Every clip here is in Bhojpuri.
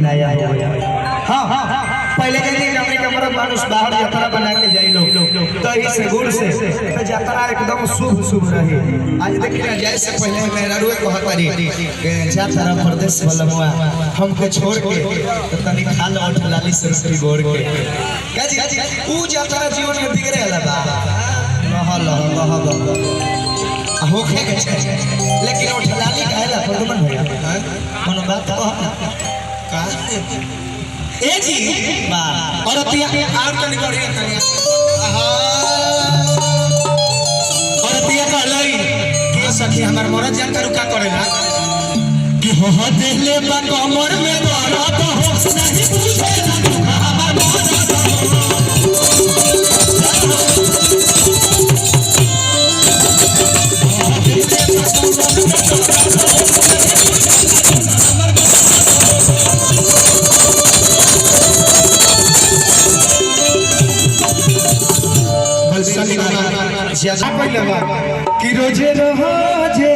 नया हो जाए। हाँ हाँ हाँ पहले जाइए हमने कमरा मानुष बाहर यात्रा बना के जाई लोग तो इस गुड़ से तो यात्रा एकदम शुभ शुभ रहे। आज देखिए जाए से पहले मेरा रुए कहतारी यात्रा प्रदेश बलमुआ हमके छोड़ के तो तनी खाल और लाली सरस्वती गोड़ के काजी ऊ यात्रा जीवन में बिगड़े वाला बा लह होखे के छै लेकिन ओ ठलाली कहला प्रदमन भैया कोनो बात का ए जी बा और अतिया और तनी बढ़िया तनी और अतिया कहलई कि सखी हमर मोरत जान का रुका करेला कि हो देले बा कमर में दर्द हो नहीं पूछे हमर मोरत कि रोजे रोजे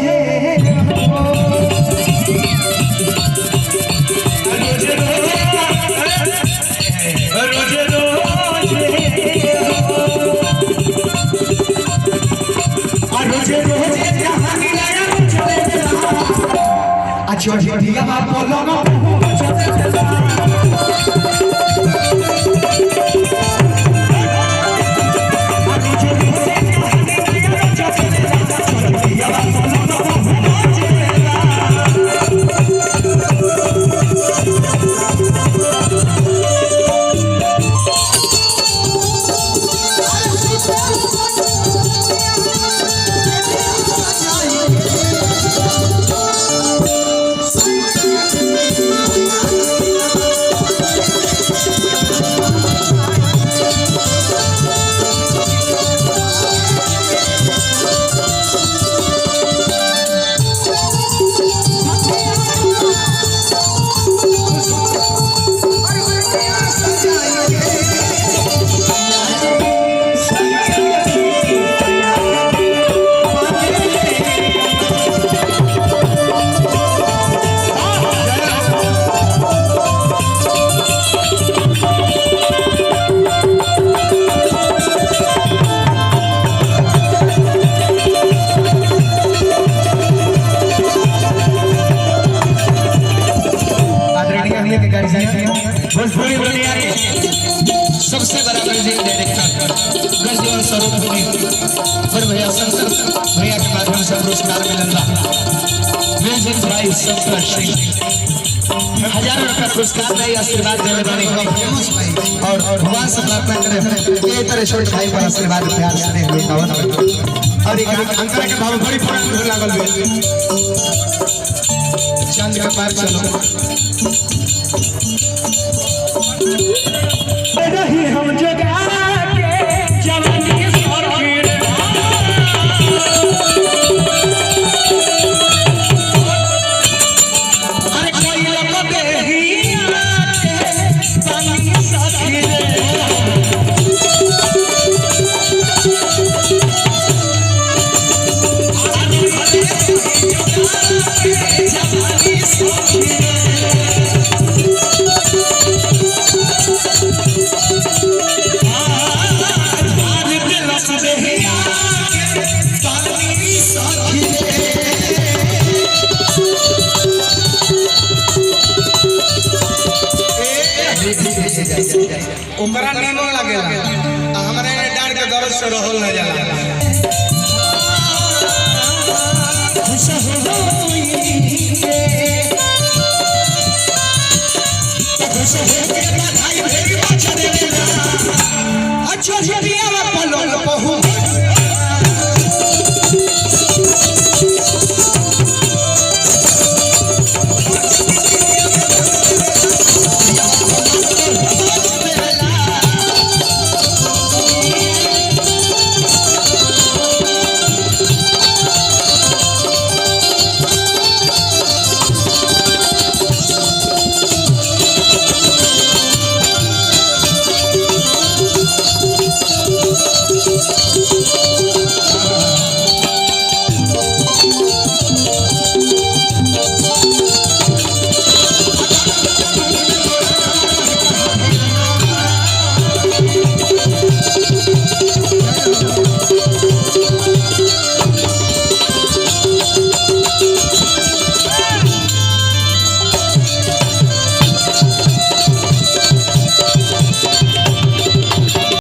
भोजपुरी दुनिया के सबसे बड़ा म्यूजिक डायरेक्टर गजल स्वरूप और भैया शंकर भैया के माध्यम से पुरस्कार मिलल म्यूजिक प्राइज शंकर सिंह हजारों रुपया पुरस्कार दे आशीर्वाद देने वाले और भगवान से प्रार्थना करें ये तरह छोटे भाई पर आशीर्वाद प्यार से हुए और एक अंतर के भाव बड़ी पुरानी लागल हुए चांद के पार चलो नहीं हम जगा के जवानी सरकीर अरे कोई लोग देही पानी सरकीर जवानी सरकीर ओकरा नीमो लागेला हमरे डांड के दर्द से रहल न जाला खुश होई के खुश हो के बधाई भेरी बचा देला अच्छा